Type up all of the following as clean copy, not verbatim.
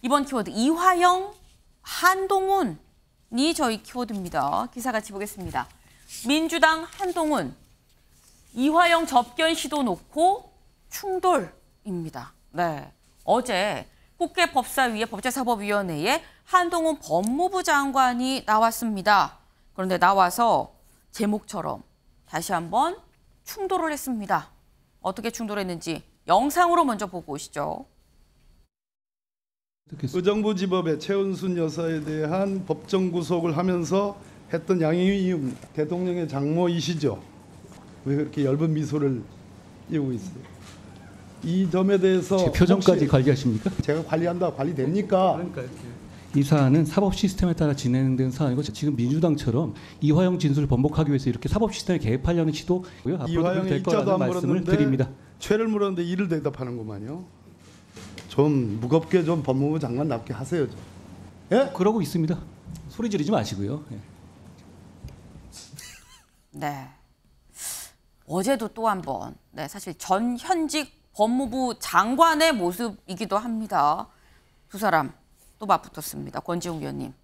이번 키워드 이화영, 한동훈이 저희 키워드입니다. 기사 같이 보겠습니다. 민주당 한동훈, 이화영 접견 시도 놓고 충돌입니다. 네, 어제 국회법사위의 법제사법위원회에 한동훈 법무부 장관이 나왔습니다. 그런데 나와서 제목처럼 다시 한번 충돌을 했습니다. 어떻게 충돌했는지 영상으로 먼저 보고 오시죠. 의정부지법의 최은순 여사에 대한 법정 구속을 하면서 했던 양형이유입니다. 대통령의 장모이시죠? 왜 그렇게 엷은 미소를 띄우고 있어요? 이 점에 대해서 제 표정까지 관리하십니까? 제가 관리한다 관리됩니까? 그러니까요. 이 사안은 사법 시스템에 따라 진행된 사안이고 지금 민주당처럼 이화영 진술을 번복하기 위해서 이렇게 사법 시스템에 개입하려는 시도고요. 앞으로도 될 거라는 말씀을 드립니다. 죄를 물었는데 이를 대답하는구만요. 좀 무겁게 좀 법무부 장관답게 하세요. 좀. 예? 그러고 있습니다. 소리 지르지 마시고요. 예. 네. 어제도 또 한 번, 네, 사실 전 현직 법무부 장관의 모습이기도 합니다. 두 사람 또 맞붙었습니다. 권지웅 위원님,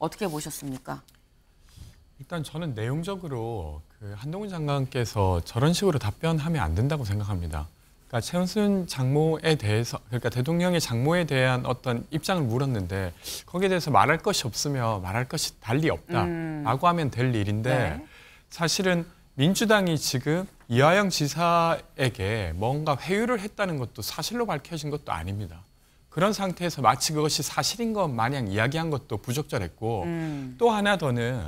어떻게 보셨습니까? 일단 저는 내용적으로 한동훈 장관께서 저런 식으로 답변하면 안 된다고 생각합니다. 그러니까 최은순 장모에 대해서, 그러니까 대통령의 장모에 대한 어떤 입장을 물었는데 거기에 대해서 말할 것이 없으며 말할 것이 달리 없다라고 하면 될 일인데 네. 사실은 민주당이 지금 이화영 지사에게 뭔가 회유를 했다는 것도 사실로 밝혀진 것도 아닙니다. 그런 상태에서 마치 그것이 사실인 것 마냥 이야기한 것도 부적절했고 또 하나 더는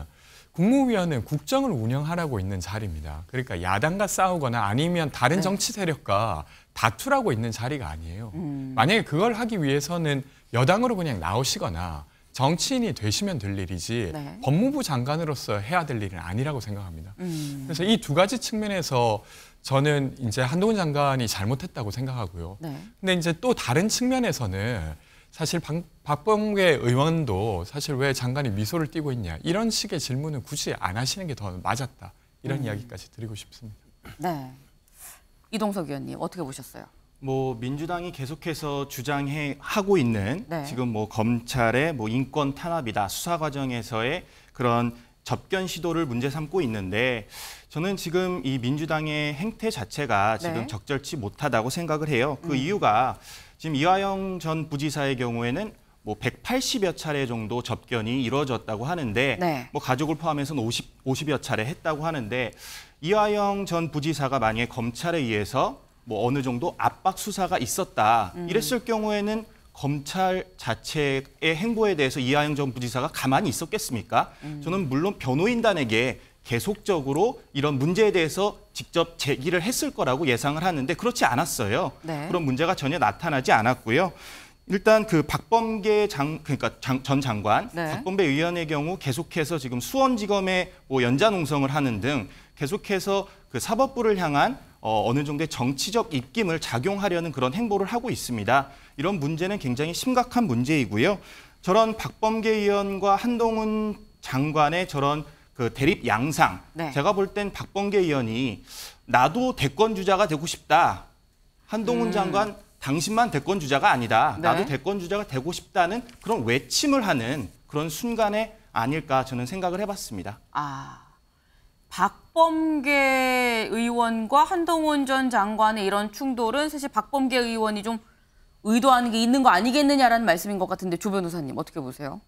국무위원회는 국정을 운영하라고 있는 자리입니다. 그러니까 야당과 싸우거나 아니면 다른 정치 세력과 다투라고 있는 자리가 아니에요. 만약에 그걸 하기 위해서는 여당으로 그냥 나오시거나 정치인이 되시면 될 일이지 네. 법무부 장관으로서 해야 될 일은 아니라고 생각합니다. 그래서 이 두 가지 측면에서 저는 이제 한동훈 장관이 잘못했다고 생각하고요. 네. 근데 이제 또 다른 측면에서는 사실 박범계 의원도 사실 왜 장관이 미소를 띠고 있냐 이런 식의 질문은 굳이 안 하시는 게 더 맞았다. 이런 이야기까지 드리고 싶습니다. 네. 이동석 의원님, 어떻게 보셨어요? 민주당이 계속해서 주장하고 있는 네. 지금 검찰의 인권 탄압이다 수사 과정에서의 그런 접견 시도를 문제 삼고 있는데 저는 지금 이 민주당의 행태 자체가 지금 네. 적절치 못하다고 생각을 해요. 그 이유가 지금 이화영 전 부지사의 경우에는 180여 차례 정도 접견이 이루어졌다고 하는데 네. 가족을 포함해서는 50여 차례 했다고 하는데 이화영 전 부지사가 만약에 검찰에 의해서 어느 정도 압박 수사가 있었다. 이랬을 경우에는 검찰 자체의 행보에 대해서 이화영 전 부지사가 가만히 있었겠습니까? 저는 물론 변호인단에게 계속적으로 이런 문제에 대해서 직접 제기를 했을 거라고 예상을 하는데 그렇지 않았어요. 네. 그런 문제가 전혀 나타나지 않았고요. 일단 박범계 그러니까 전 장관, 네. 박범계 의원의 경우 계속해서 지금 수원지검에 연좌 농성을 하는 등 계속해서 그 사법부를 향한 어느 정도의 정치적 입김을 작용하려는 그런 행보를 하고 있습니다. 이런 문제는 굉장히 심각한 문제이고요. 저런 박범계 의원과 한동훈 장관의 저런 그 대립 양상, 네. 제가 볼 땐 박범계 의원이 나도 대권 주자가 되고 싶다. 한동훈 장관 당신만 대권 주자가 아니다. 네. 나도 대권 주자가 되고 싶다는 그런 외침을 하는 그런 순간에 아닐까 저는 생각을 해봤습니다. 박범계 의원과 한동훈 전 장관의 이런 충돌은 사실 박범계 의원이 좀 의도하는 게 있는 거 아니겠느냐라는 말씀인 것 같은데 조 변호사님 어떻게 보세요?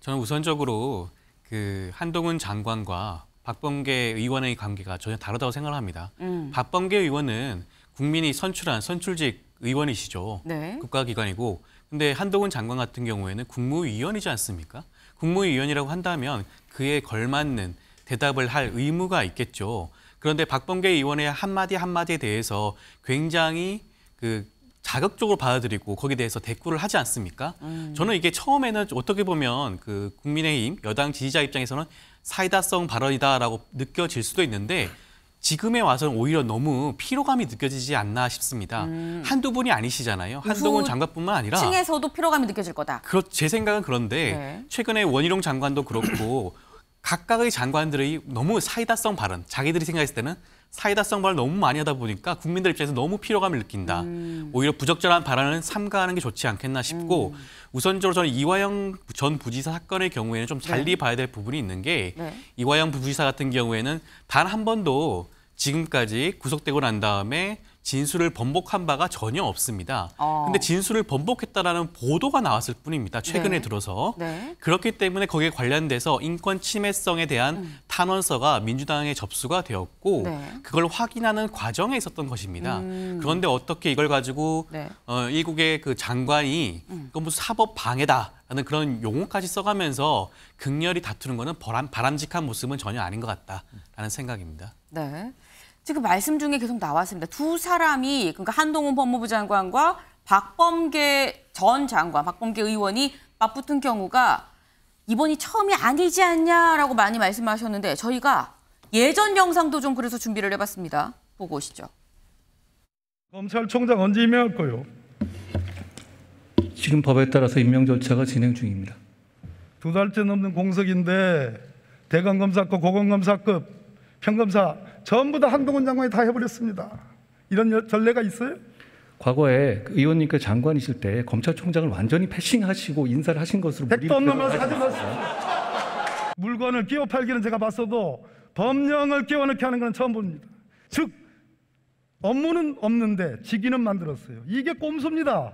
저는 우선적으로 그 한동훈 장관과 박범계 의원의 관계가 전혀 다르다고 생각을 합니다. 박범계 의원은 국민이 선출한 선출직 의원이시죠. 네. 국가기관이고. 근데 한동훈 장관 같은 경우에는 국무위원이지 않습니까? 국무위원이라고 한다면 그에 걸맞는 대답을 할 의무가 있겠죠. 그런데 박범계 의원의 한마디 한마디에 대해서 굉장히 자극적으로 받아들이고 거기에 대해서 대꾸를 하지 않습니까? 저는 이게 처음에는 어떻게 보면 그 국민의힘 여당 지지자 입장에서는 사이다성 발언이다라고 느껴질 수도 있는데 지금에 와서는 오히려 너무 피로감이 느껴지지 않나 싶습니다. 한두 분이 아니시잖아요. 한동훈 장관뿐만 아니라. 층에서도 피로감이 느껴질 거다. 제 생각은 그런데 네. 최근에 원희룡 장관도 그렇고 각각의 장관들이 너무 사이다성 발언, 자기들이 생각했을 때는 사이다성 발언을 너무 많이 하다 보니까 국민들 입장에서 너무 피로감을 느낀다. 오히려 부적절한 발언은 삼가하는 게 좋지 않겠나 싶고 우선적으로 저는 이화영 전 부지사 사건의 경우에는 좀 달리 봐야 될 부분이 있는 게 이화영 부지사 같은 경우에는 단 한 번도 지금까지 구속되고 난 다음에 진술을 번복한 바가 전혀 없습니다. 근데 진술을 번복했다라는 보도가 나왔을 뿐입니다. 최근에 들어서. 그렇기 때문에 거기에 관련돼서 인권 침해성에 대한 탄원서가 민주당에 접수가 되었고 그걸 확인하는 과정에 있었던 것입니다. 그런데 어떻게 이걸 가지고 일국의 그 장관이 그건 무슨 사법 방해다라는 그런 용어까지 써가면서 극렬히 다투는 거는 바람직한 모습은 전혀 아닌 것 같다라는 생각입니다. 네. 지금 말씀 중에 계속 나왔습니다. 두 사람이 그러니까 한동훈 법무부 장관과 박범계 전 장관, 박범계 의원이 맞붙은 경우가 이번이 처음이 아니지 않냐라고 많이 말씀하셨는데 저희가 예전 영상도 좀 그래서 준비를 해봤습니다. 보고 오시죠. 검찰총장 언제 임명할 거요? 지금 법에 따라서 임명 절차가 진행 중입니다. 2달째 넘는 공석인데 대검검사급, 고검검사급, 평검사 전부 다 한동훈 장관이 다 해버렸습니다. 이런 전례가 있어요? 과거에 의원님께서 장관이실 때 검찰총장을 완전히 패싱하시고 인사를 하신 것으로 택도 없는 말 하지 마세요. 물건을 끼워 팔기는 제가 봤어도 법령을 끼워 넣게 하는 건 처음 봅니다. 즉 업무는 없는데 직위는 만들었어요. 이게 꼼수입니다.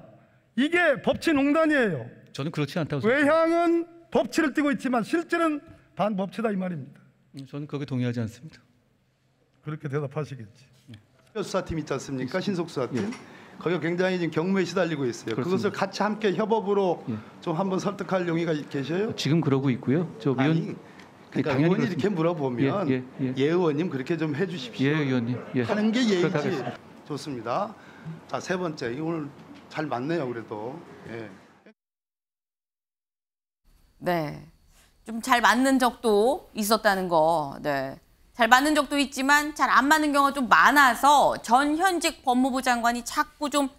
이게 법치농단이에요. 저는 그렇지 않다고 생각합니다. 외향은 법치를 띠고 있지만 실제는 반법치다 이 말입니다. 저는 거기에 동의하지 않습니다. 그렇게 대답하시겠지. 수사팀 있지 않습니까? 신속수사팀. 거기가 굉장히 지금 경무에 시달리고 있어요. 그렇습니다. 그것을 같이 함께 협업으로 좀 한번 설득할 용의가 계셔요? 지금 그러고 있고요. 저 위원 아니, 그러니까 당연히 의원이 그렇습니다. 이렇게 물어보면 예 의원님 그렇게 좀 해주십시오. 예, 의원님. 예. 하는 게 그렇게 예의지. 하겠습니다. 좋습니다. 자, 세 번째. 이거 오늘 잘 맞네요. 그래도. 예. 네. 좀 잘 맞는 적도 있었다는 거. 네. 잘 맞는 적도 있지만 잘 안 맞는 경우가 좀 많아서 전 현직 법무부 장관이 자꾸 좀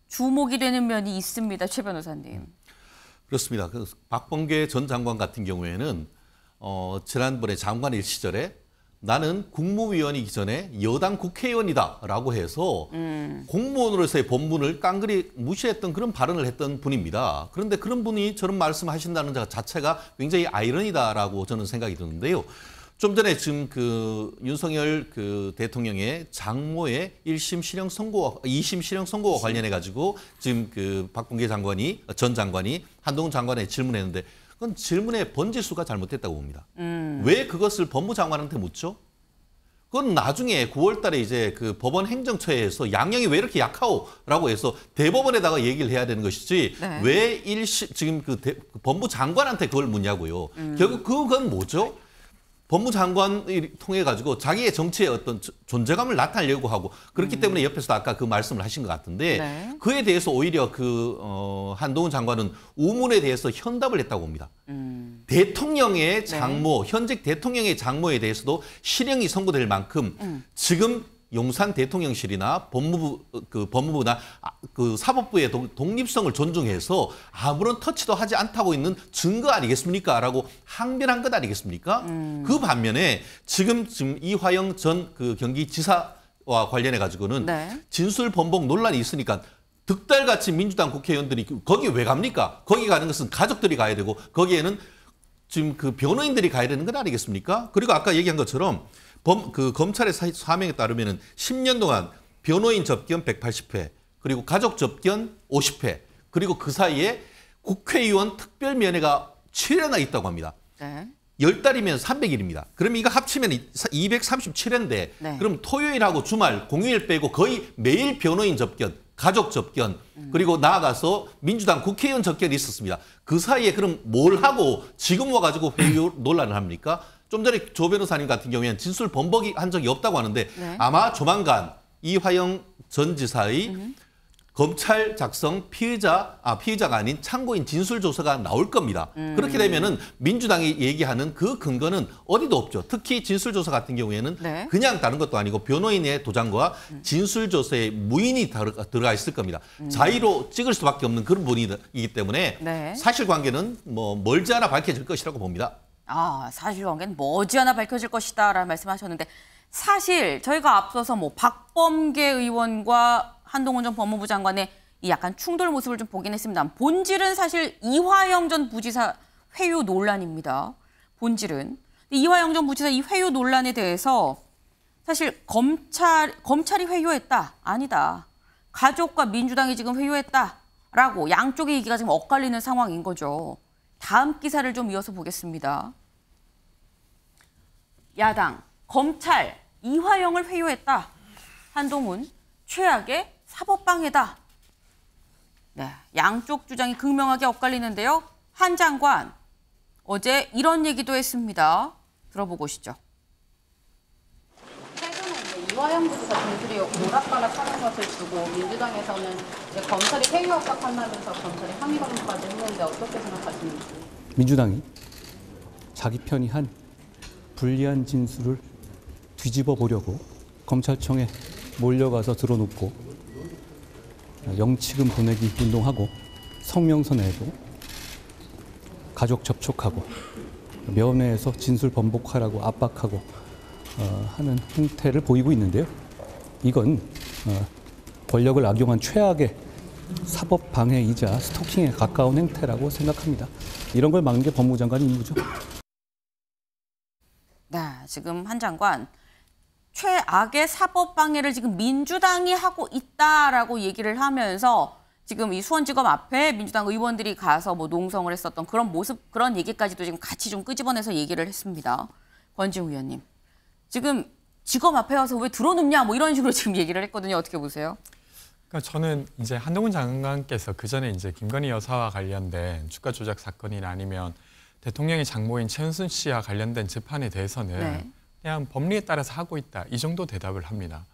주목이 되는 면이 있습니다. 최 변호사님. 그렇습니다. 그 박범계 전 장관 같은 경우에는 지난번에 장관일 시절에 나는 국무위원이기 전에 여당 국회의원이다라고 해서 공무원으로서의 본분을 깡그리 무시했던 그런 발언을 했던 분입니다. 그런데 그런 분이 저런 말씀하신다는 자체가 굉장히 아이러니다라고 저는 생각이 드는데요. 좀 전에 지금 그 윤석열 그 대통령의 장모의 1심 실형 선고와 2심 실형 선고와 관련해 가지고 지금 그 박범계 장관이 전 장관이 한동훈 장관에 질문했는데 그건 질문의 번지수가 잘못됐다고 봅니다. 왜 그것을 법무장관한테 묻죠? 그건 나중에 9월 달에 이제 그 법원 행정처에서 양형이 왜 이렇게 약하오라고 해서 대법원에다가 얘기를 해야 되는 것이지 왜 지금 그 법무장관한테 그걸 묻냐고요. 결국 그건 뭐죠? 법무장관을 통해 가지고 자기의 정치의 어떤 존재감을 나타내려고 하고 그렇기 때문에 옆에서 아까 그 말씀을 하신 것 같은데 그에 대해서 오히려 그 한동훈 장관은 우문에 대해서 현답을 했다고 봅니다. 대통령의 장모, 현직 대통령의 장모에 대해서도 실형이 선고될 만큼 지금 용산 대통령실이나 법무부나 그 사법부의 독립성을 존중해서 아무런 터치도 하지 않다고 있는 증거 아니겠습니까? 라고 항변한 것 아니겠습니까? 그 반면에 지금 이화영 전 그 경기지사와 관련해 가지고는 진술 번복 논란이 있으니까 득달같이 민주당 국회의원들이 거기 왜 갑니까? 거기 가는 것은 가족들이 가야 되고 거기에는 지금 그 변호인들이 가야 되는 건 아니겠습니까? 그리고 아까 얘기한 것처럼 그 검찰의 사명에 따르면은 10년 동안 변호인 접견 180회, 그리고 가족 접견 50회, 그리고 그 사이에 국회의원 특별 면회가 7회나 있다고 합니다. 10달이면 300일입니다. 그럼 이거 합치면 237회인데 그럼 토요일하고 주말, 공휴일 빼고 거의 매일 변호인 접견, 가족 접견, 그리고 나아가서 민주당 국회의원 접견이 있었습니다. 그 사이에 그럼 뭘 하고 지금 와가지고 회의 논란을 합니까? 좀 전에 조 변호사님 같은 경우에는 진술 번복이 한 적이 없다고 하는데 아마 조만간 이화영 전 지사의 검찰 작성 피의자가 아닌 참고인 진술 조서가 나올 겁니다. 그렇게 되면은 민주당이 얘기하는 그 근거는 어디도 없죠. 특히 진술 조서 같은 경우에는 그냥 다른 것도 아니고 변호인의 도장과 진술 조서에 무인이 들어가 있을 겁니다. 자의로 찍을 수밖에 없는 그런 분이기 때문에 사실관계는 뭐 멀지 않아 밝혀질 것이라고 봅니다. 사실관계는 머지않아 밝혀질 것이다라는 말씀하셨는데 사실 저희가 앞서서 뭐 박범계 의원과 한동훈 전 법무부 장관의 이 약간 충돌 모습을 좀 보긴 했습니다. 본질은 사실 이화영 전 부지사 회유 논란입니다. 본질은. 이화영 전 부지사 이 회유 논란에 대해서 사실 검찰이 회유했다. 아니다. 가족과 민주당이 지금 회유했다라고 양쪽의 얘기가 지금 엇갈리는 상황인 거죠. 다음 기사를 좀 이어서 보겠습니다. 야당, 검찰, 이화영을 회유했다. 한동훈, 최악의 사법방해다. 네, 양쪽 주장이 극명하게 엇갈리는데요. 한 장관, 어제 이런 얘기도 했습니다. 들어보고 오시죠. 최근에 이제 이화영 부지사 진술이 오락가락 하는 것을 두고 민주당에서는 이제 검찰이 회유 압박한다면서 검찰이 항의 방문까지 했는데 어떻게 생각하시는지? 민주당이 자기 편이 한 불리한 진술을 뒤집어 보려고 검찰청에 몰려가서 들어눕고 영치금 보내기 운동하고 성명서 내고 가족 접촉하고 면회에서 진술 번복하라고 압박하고 하는 행태를 보이고 있는데요. 이건 권력을 악용한 최악의 사법 방해이자 스토킹에 가까운 행태라고 생각합니다. 이런 걸 막는 게 법무부 장관의 임무죠. 네, 지금 한 장관 최악의 사법 방해를 지금 민주당이 하고 있다라고 얘기를 하면서 지금 이 수원지검 앞에 민주당 의원들이 가서 뭐 농성을 했었던 그런 모습, 그런 얘기까지도 지금 같이 좀 끄집어내서 얘기를 했습니다. 권지웅 의원님, 지금 지검 앞에 와서 왜 들어눕냐 뭐 이런 식으로 지금 얘기를 했거든요. 어떻게 보세요? 그러니까 저는 이제 한동훈 장관께서 그 전에 이제 김건희 여사와 관련된 주가 조작 사건이나 아니면 대통령의 장모인 최은순 씨와 관련된 재판에 대해서는 네. 그냥 법리에 따라서 하고 있다. 이 정도 대답을 합니다.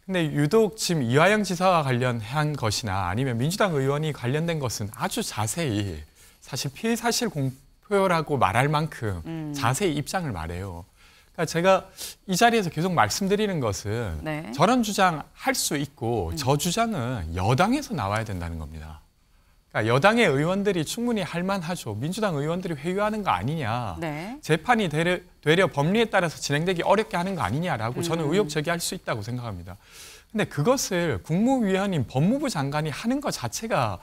근데 유독 지금 이화영 지사와 관련한 것이나 아니면 민주당 의원이 관련된 것은 아주 자세히 사실 피해 사실 공표라고 말할 만큼 자세히 입장을 말해요. 그러니까 제가 이 자리에서 계속 말씀드리는 것은 네. 저런 주장 할 수 있고 저 주장은 여당에서 나와야 된다는 겁니다. 그러니까 여당의 의원들이 충분히 할 만하죠. 민주당 의원들이 회유하는 거 아니냐. 네. 재판이 되려 법리에 따라서 진행되기 어렵게 하는 거 아니냐라고 저는 의혹 제기할 수 있다고 생각합니다. 근데 그것을 국무위원인 법무부 장관이 하는 것 자체가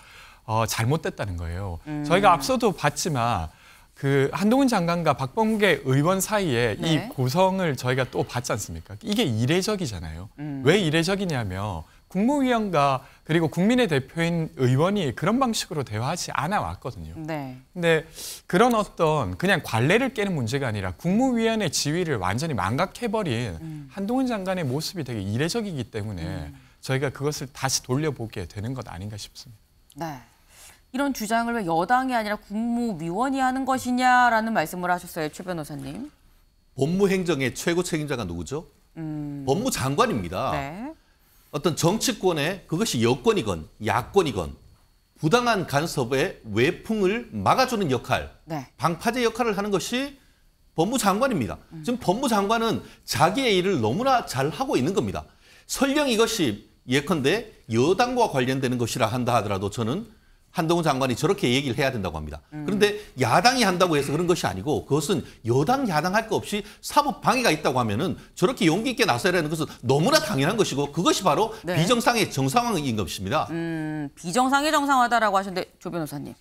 잘못됐다는 거예요. 저희가 앞서도 봤지만 그 한동훈 장관과 박범계 의원 사이에 네. 이 고성을 저희가 또 봤지 않습니까? 이게 이례적이잖아요. 왜 이례적이냐면 국무위원과 그리고 국민의 대표인 의원이 그런 방식으로 대화하지 않아 왔거든요. 네. 근데 그런 어떤 그냥 관례를 깨는 문제가 아니라 국무위원의 지위를 완전히 망각해버린 한동훈 장관의 모습이 되게 이례적이기 때문에 저희가 그것을 다시 돌려보게 되는 것 아닌가 싶습니다. 네. 이런 주장을 왜 여당이 아니라 국무위원이 하는 것이냐라는 말씀을 하셨어요. 최 변호사님. 법무행정의 최고 책임자가 누구죠? 법무장관입니다. 네. 어떤 정치권의 그것이 여권이건 야권이건 부당한 간섭의 외풍을 막아주는 역할, 네. 방파제 역할을 하는 것이 법무장관입니다. 지금 법무장관은 자기의 일을 너무나 잘 하고 있는 겁니다. 설령 이것이 예컨대 여당과 관련되는 것이라 한다 하더라도 저는 한동훈 장관이 저렇게 얘기를 해야 된다고 합니다. 그런데 야당이 한다고 해서 그런 것이 아니고 그것은 여당, 야당 할 거 없이 사법 방해가 있다고 하면은 저렇게 용기 있게 나서야 하는 것은 너무나 당연한 것이고 그것이 바로 네. 비정상의 정상화인 것입니다. 비정상이 정상화다라고 하셨는데 조 변호사님.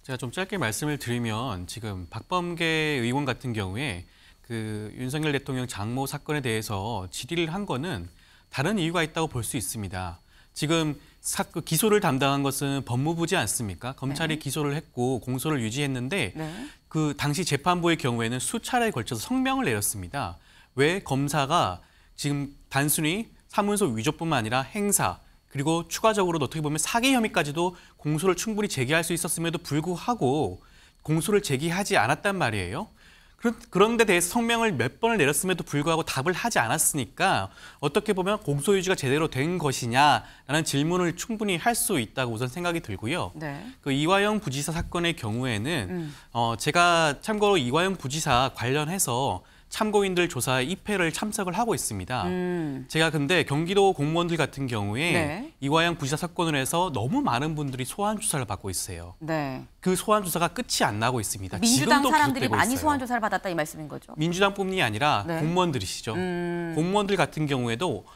제가 좀 짧게 말씀을 드리면 지금 박범계 의원 같은 경우에 그 윤석열 대통령 장모 사건에 대해서 질의를 한 거는 다른 이유가 있다고 볼 수 있습니다. 지금 기소를 담당한 것은 법무부지 않습니까? 검찰이 네. 기소를 했고 공소를 유지했는데 네. 그 당시 재판부의 경우에는 수차례에 걸쳐서 성명을 내렸습니다. 왜 검사가 지금 단순히 사문서 위조뿐만 아니라 행사 그리고 추가적으로 어떻게 보면 사기 혐의까지도 공소를 충분히 제기할 수 있었음에도 불구하고 공소를 제기하지 않았단 말이에요. 그런 데 대해서 성명을 몇 번을 내렸음에도 불구하고 답을 하지 않았으니까 어떻게 보면 공소 유지가 제대로 된 것이냐라는 질문을 충분히 할 수 있다고 우선 생각이 들고요. 네. 그 이화영 부지사 사건의 경우에는 제가 참고로 이화영 부지사 관련해서 참고인들 조사에 입회를 참석을 하고 있습니다. 제가 근데 경기도 공무원들 같은 경우에 네. 이화영 부지사 사건을 해서 너무 많은 분들이 소환 조사를 받고 있어요. 네. 그 소환 조사가 끝이 안 나고 있습니다. 민주당 지금도 사람들이 계속되고 많이 있어요. 소환 조사를 받았다 이 말씀인 거죠? 민주당뿐만이 아니라 네. 공무원들이시죠. 공무원들 같은 경우에도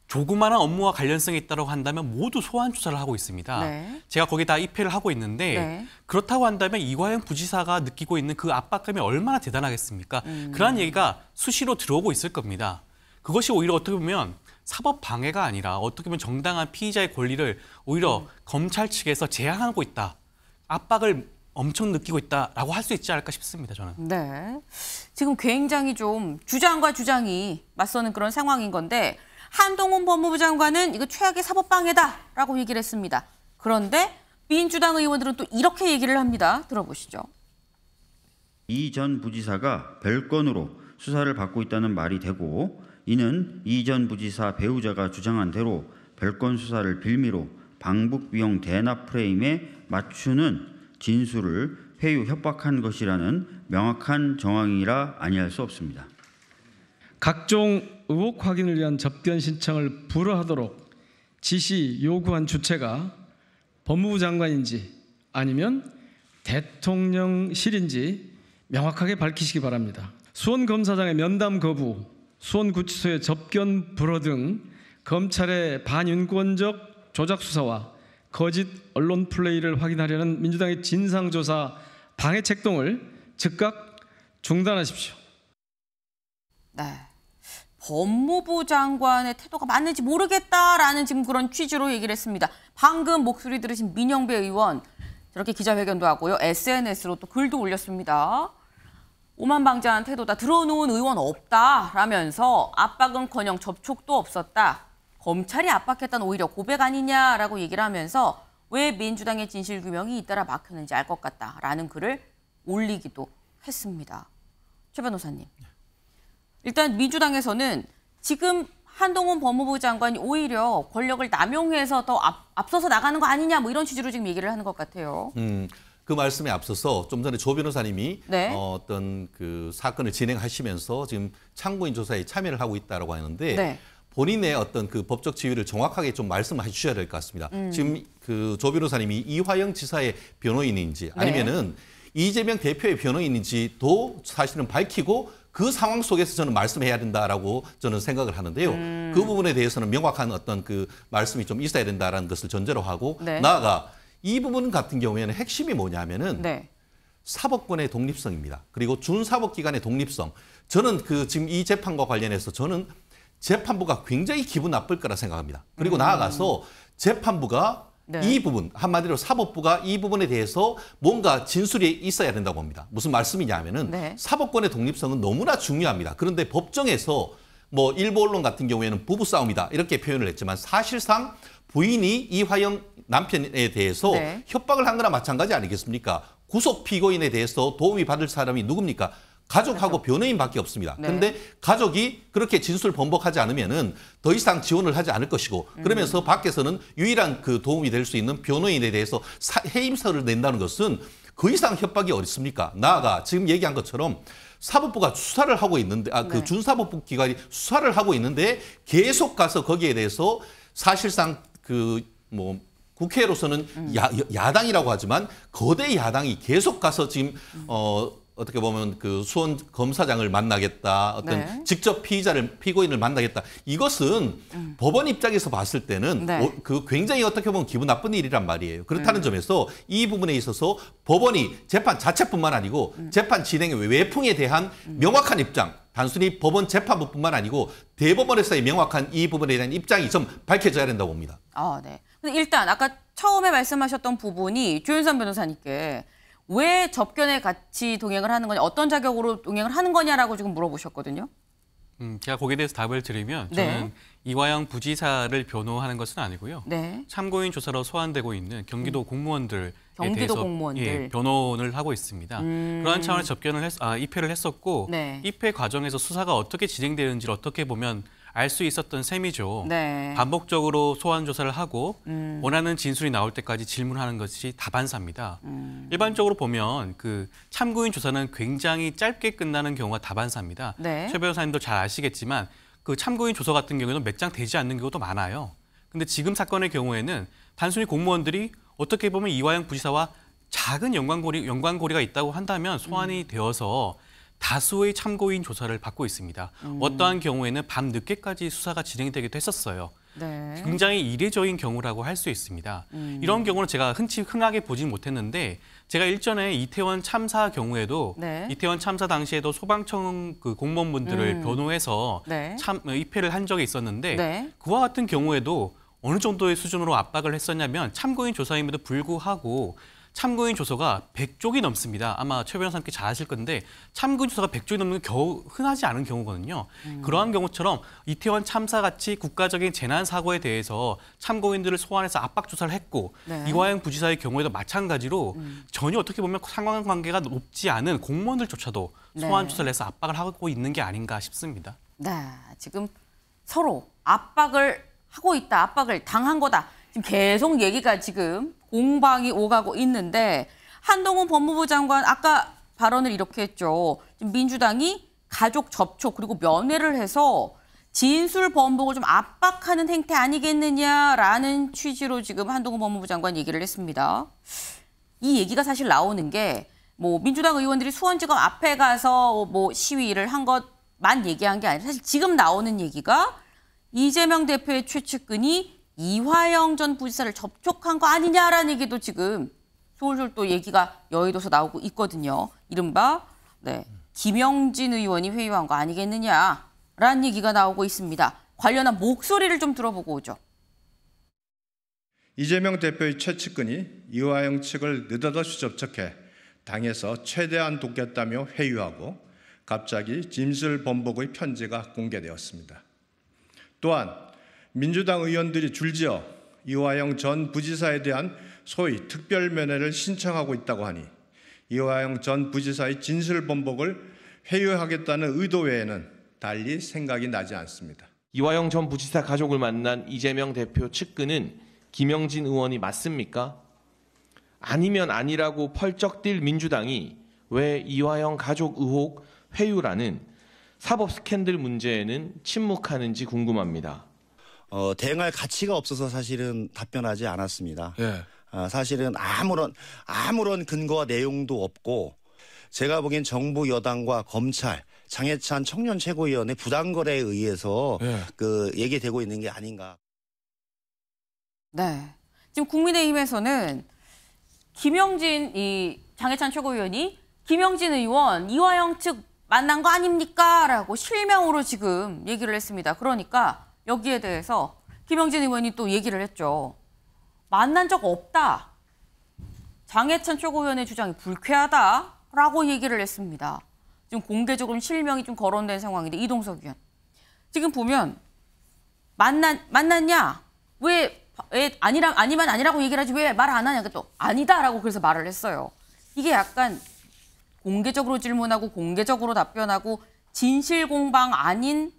조그마한 업무와 관련성이 있다고 한다면 모두 소환 조사를 하고 있습니다. 네. 제가 거기다 입회를 하고 있는데 네. 그렇다고 한다면 이화영 부지사가 느끼고 있는 그 압박감이 얼마나 대단하겠습니까? 그런 얘기가 수시로 들어오고 있을 겁니다. 그것이 오히려 어떻게 보면 사법 방해가 아니라 어떻게 보면 정당한 피의자의 권리를 오히려 검찰 측에서 제한하고 있다. 압박을 엄청 느끼고 있다라고 할 수 있지 않을까 싶습니다. 저는. 네. 지금 굉장히 좀 주장과 주장이 맞서는 그런 상황인 건데 한동훈 법무부 장관은 이거 최악의 사법방해다라고 얘기를 했습니다. 그런데 민주당 의원들은 또 이렇게 얘기를 합니다. 들어보시죠. 이 전 부지사가 별건으로 수사를 받고 있다는 말이 되고 이는 이 전 부지사 배우자가 주장한 대로 별건 수사를 빌미로 방북 비용 대납 프레임에 맞추는 진술을 회유 협박한 것이라는 명확한 정황이라 아니할 수 없습니다. 각종 의혹 확인을 위한 접견 신청을 불허하도록 지시 요구한 주체가 법무부 장관인지 아니면 대통령실인지 명확하게 밝히시기 바랍니다. 수원검사장의 면담 거부, 수원구치소의 접견 불허 등 검찰의 반인권적 조작 수사와 거짓 언론 플레이를 확인하려는 민주당의 진상조사 방해 책동을 즉각 중단하십시오. 네. 법무부 장관의 태도가 맞는지 모르겠다라는 지금 그런 취지로 얘기를 했습니다. 방금 목소리 들으신 민영배 의원 저렇게 기자회견도 하고요. SNS로 또 글도 올렸습니다. 오만방자한 태도다. 들어놓은 의원 없다라면서 압박은커녕 접촉도 없었다. 검찰이 압박했다는 오히려 고백 아니냐라고 얘기를 하면서 왜 민주당의 진실규명이 잇따라 막혔는지 알 것 같다라는 글을 올리기도 했습니다. 최 변호사님. 일단 민주당에서는 지금 한동훈 법무부 장관이 오히려 권력을 남용해서 더 앞서서 나가는 거 아니냐 뭐 이런 취지로 지금 얘기를 하는 것 같아요. 그 말씀에 앞서서 좀 전에 조 변호사님이 네. 어떤 그 사건을 진행하시면서 지금 참고인 조사에 참여를 하고 있다라고 하는데 네. 본인의 어떤 그 법적 지위를 정확하게 좀 말씀해 주셔야 될 것 같습니다. 지금 그 조 변호사님이 이화영 지사의 변호인인지 아니면은 이재명 대표의 변호인인지도 사실은 밝히고 그 상황 속에서 저는 말씀해야 된다라고 저는 생각을 하는데요. 그 부분에 대해서는 명확한 어떤 그 말씀이 좀 있어야 된다라는 것을 전제로 하고 네. 나아가 이 부분 같은 경우에는 핵심이 뭐냐면은 네. 사법권의 독립성입니다. 그리고 준사법기관의 독립성. 저는 그 지금 이 재판과 관련해서 저는 재판부가 굉장히 기분 나쁠 거라 생각합니다. 그리고 나아가서 재판부가 네. 이 부분, 한마디로 사법부가 이 부분에 대해서 뭔가 진술이 있어야 된다고 봅니다. 무슨 말씀이냐면은 네. 사법권의 독립성은 너무나 중요합니다. 그런데 법정에서 뭐 일부 언론 같은 경우에는 부부싸움이다 이렇게 표현을 했지만 사실상 부인이 이화영 남편에 대해서 네. 협박을 한 거나 마찬가지 아니겠습니까? 구속 피고인에 대해서 도움이 받을 사람이 누굽니까? 가족하고 변호인밖에 없습니다. 네. 그런데 가족이 그렇게 진술 번복하지 않으면은 더 이상 지원을 하지 않을 것이고 그러면서 밖에서는 유일한 그 도움이 될 수 있는 변호인에 대해서 해임서를 낸다는 것은 그 이상 협박이 어딨습니까? 나아가 지금 얘기한 것처럼 사법부가 수사를 하고 있는데 그 네. 준사법부 기관이 수사를 하고 있는데 계속 가서 거기에 대해서 사실상 그 뭐 국회로서는 야당이라고 하지만 거대 야당이 계속 가서 지금 어떻게 보면 그 수원 검사장을 만나겠다, 어떤 네. 직접 피고인을 만나겠다. 이것은 법원 입장에서 봤을 때는 네. 그 굉장히 어떻게 보면 기분 나쁜 일이란 말이에요. 그렇다는 점에서 이 부분에 있어서 법원이 재판 자체뿐만 아니고 재판 진행의 외풍에 대한 명확한 입장, 단순히 법원 재판부뿐만 아니고 대법원에서의 명확한 이 부분에 대한 입장이 좀 밝혀져야 된다고 봅니다. 아, 네. 근데 일단 아까 처음에 말씀하셨던 부분이 조윤선 변호사님께 왜 접견에 같이 동행을 하는 거냐, 어떤 자격으로 동행을 하는 거냐라고 지금 물어보셨거든요. 제가 거기에 대해서 답을 드리면 네. 저는 이화영 부지사를 변호하는 것은 아니고요. 네. 참고인 조사로 소환되고 있는 경기도 공무원들에 경기도 대해서 공무원들. 예, 변호를 하고 있습니다. 그러한 차원에서 입회를 했었고 네. 입회 과정에서 수사가 어떻게 진행되는지를 어떻게 보면 알 수 있었던 셈이죠. 네. 반복적으로 소환 조사를 하고 원하는 진술이 나올 때까지 질문하는 것이 다반사입니다. 일반적으로 보면 그 참고인 조사는 굉장히 짧게 끝나는 경우가 다반사입니다. 네. 최 변호사님도 잘 아시겠지만 그 참고인 조사 같은 경우에는 몇 장 되지 않는 경우도 많아요. 근데 지금 사건의 경우에는 단순히 공무원들이 어떻게 보면 이화영 부지사와 작은 연관고리가 있다고 한다면 소환이 되어서 다수의 참고인 조사를 받고 있습니다. 어떠한 경우에는 밤 늦게까지 수사가 진행되기도 했었어요. 네. 굉장히 이례적인 경우라고 할 수 있습니다. 이런 경우는 제가 흔하게 보진 못했는데 제가 일전에 이태원 참사 경우에도 네. 이태원 참사 당시에도 소방청 그 공무원분들을 변호해서 네. 입회를 한 적이 있었는데 네. 그와 같은 경우에도 어느 정도의 수준으로 압박을 했었냐면 참고인 조사임에도 불구하고 참고인 조서가 100쪽이 넘습니다. 아마 최 변호사님께 잘 아실 건데 참고인 조서가 100쪽이 넘는 게 겨우 흔하지 않은 경우거든요. 그러한 경우처럼 이태원 참사같이 국가적인 재난 사고에 대해서 참고인들을 소환해서 압박 조사를 했고 네. 이화영 부지사의 경우에도 마찬가지로 전혀 어떻게 보면 상관관계가 높지 않은 공무원들조차도 소환 조사를 해서 압박을 하고 있는 게 아닌가 싶습니다. 네. 지금 서로 압박을 하고 있다, 압박을 당한 거다. 지금 계속 얘기가 지금 공방이 오가고 있는데 한동훈 법무부 장관 아까 발언을 이렇게 했죠. 지금 민주당이 가족 접촉 그리고 면회를 해서 진술 번복을 좀 압박하는 행태 아니겠느냐라는 취지로 지금 한동훈 법무부 장관 얘기를 했습니다. 이 얘기가 사실 나오는 게 뭐 민주당 의원들이 수원지검 앞에 가서 뭐 시위를 한 것만 얘기한 게 아니라 사실 지금 나오는 얘기가 이재명 대표의 최측근이 이화영 전 부지사를 접촉한 거 아니냐라는 얘기도 지금 솔솔 또 얘기가 여의도에서 나오고 있거든요. 이른바 김영진 의원이 회유한 거 아니겠느냐라는 얘기가 나오고 있습니다. 관련한 목소리를 좀 들어보고 오죠. 이재명 대표의 최측근이 이화영 측을 느닷없이 접촉해 당에서 최대한 돕겠다며 회유하고 갑자기 진술 번복의 편지가 공개되었습니다. 또한 민주당 의원들이 줄지어 이화영 전 부지사에 대한 소위 특별면회를 신청하고 있다고 하니 이화영 전 부지사의 진술 번복을 회유하겠다는 의도 외에는 달리 생각이 나지 않습니다. 이화영 전 부지사 가족을 만난 이재명 대표 측근은 김영진 의원이 맞습니까? 아니면 아니라고 펄쩍 뛸 민주당이 왜 이화영 가족 의혹 회유라는 사법 스캔들 문제에는 침묵하는지 궁금합니다. 대응할 가치가 없어서 사실은 답변하지 않았습니다. 예. 사실은 아무런 근거와 내용도 없고 제가 보기엔 정부 여당과 검찰, 장해찬 청년 최고위원의 부당거래에 의해서 그 얘기되고 있는 게 아닌가. 네, 지금 국민의힘에서는 김영진 장해찬 최고위원이 김영진 의원 이화영 측 만난 거 아닙니까? 라고 실명으로 지금 얘기를 했습니다. 그러니까 여기에 대해서 김영진 의원이 또 얘기를 했죠. 만난 적 없다. 장해찬 최고위원의 주장이 불쾌하다라고 얘기를 했습니다. 지금 공개적으로 실명이 좀 거론된 상황인데 이동석 의원. 지금 보면 만났냐? 왜 아니면 아니라고 얘기를 하지 왜 말 안 하냐? 또 아니다라고 그래서 말을 했어요. 이게 약간 공개적으로 질문하고 공개적으로 답변하고 진실 공방 아닌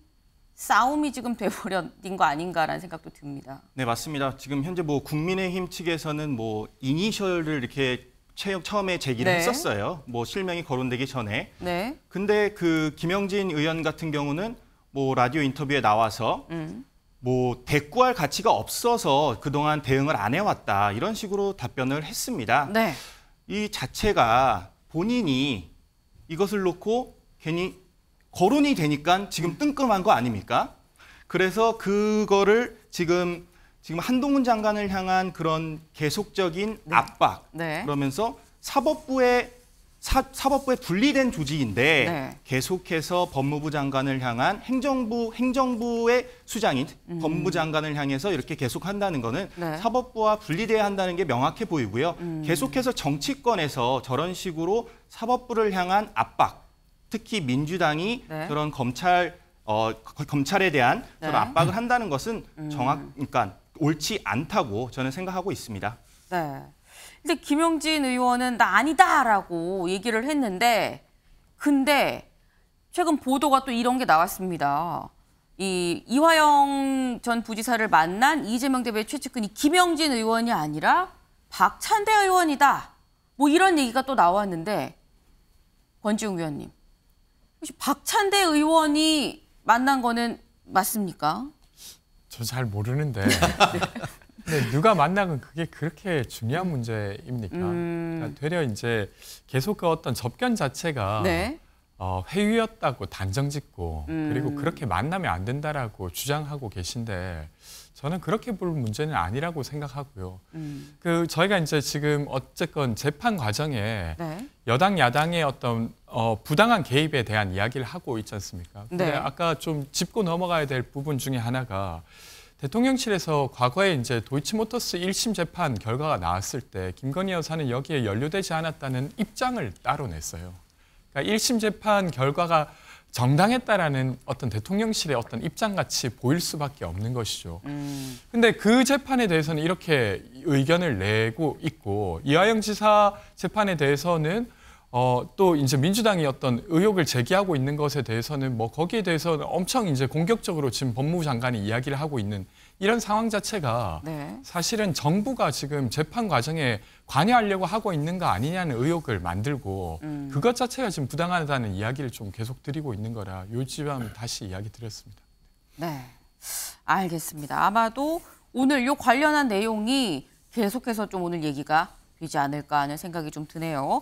싸움이 지금 돼버린 거 아닌가라는 생각도 듭니다. 네, 맞습니다. 지금 현재 뭐 국민의힘 측에서는 뭐 이니셜을 이렇게 처음에 제기를 했었어요. 뭐 실명이 거론되기 전에. 네. 근데 그 김영진 의원 같은 경우는 뭐 라디오 인터뷰에 나와서 뭐 대꾸할 가치가 없어서 그동안 대응을 안 해왔다 이런 식으로 답변을 했습니다. 네. 이 자체가 본인이 이것을 놓고 괜히 거론이 되니까 지금 뜬금한 거 아닙니까? 그래서 그거를 지금 한동훈 장관을 향한 그런 계속적인 압박 그러면서 사법부에 분리된 조직인데 계속해서 법무부 장관을 향한 행정부의 수장인 법무부 장관을 향해서 이렇게 계속한다는 거는 사법부와 분리돼야 한다는 게 명확해 보이고요. 계속해서 정치권에서 저런 식으로 사법부를 향한 압박, 특히 민주당이 그런 검찰에 대한 그런 압박을 한다는 것은 그러니까 옳지 않다고 저는 생각하고 있습니다. 네. 근데 김영진 의원은 나 아니다라고 얘기를 했는데 근데 최근 보도가 또 이런 게 나왔습니다. 이 이화영 전 부지사를 만난 이재명 대표의 최측근이 김영진 의원이 아니라 박찬대 의원이다. 뭐 이런 얘기가 또 나왔는데 권지웅 위원님, 혹시 박찬대 의원이 만난 거는 맞습니까? 저 잘 모르는데 근데 누가 만나건 그게 그렇게 중요한 문제입니까? 그러니까 되려 이제 계속 그 어떤 접견 자체가 네. 회유였다고 단정짓고 그리고 그렇게 만나면 안 된다라고 주장하고 계신데 저는 그렇게 볼 문제는 아니라고 생각하고요. 그 저희가 이제 지금 어쨌건 재판 과정에 네. 여당 야당의 어떤 부당한 개입에 대한 이야기를 하고 있지 않습니까? 근데 네. 아까 좀 짚고 넘어가야 될 부분 중에 하나가 대통령실에서 과거에 이제 도이치모터스 1심 재판 결과가 나왔을 때 김건희 여사는 여기에 연루되지 않았다는 입장을 따로 냈어요. 그러니까 1심 재판 결과가 정당했다라는 어떤 대통령실의 어떤 입장같이 보일 수밖에 없는 것이죠. 근데 그 재판에 대해서는 이렇게 의견을 내고 있고 이화영 지사 재판에 대해서는 또 이제 민주당이 어떤 의혹을 제기하고 있는 것에 대해서는 뭐 거기에 대해서는 엄청 이제 공격적으로 지금 법무부 장관이 이야기를 하고 있는 이런 상황 자체가 네. 사실은 정부가 지금 재판 과정에 관여하려고 하고 있는 거 아니냐는 의혹을 만들고 그것 자체가 지금 부당하다는 이야기를 좀 계속 드리고 있는 거라 요즘 다시 이야기 드렸습니다. 네, 알겠습니다. 아마도 오늘 요 관련한 내용이 계속해서 좀 오늘 얘기가 되지 않을까 하는 생각이 좀 드네요.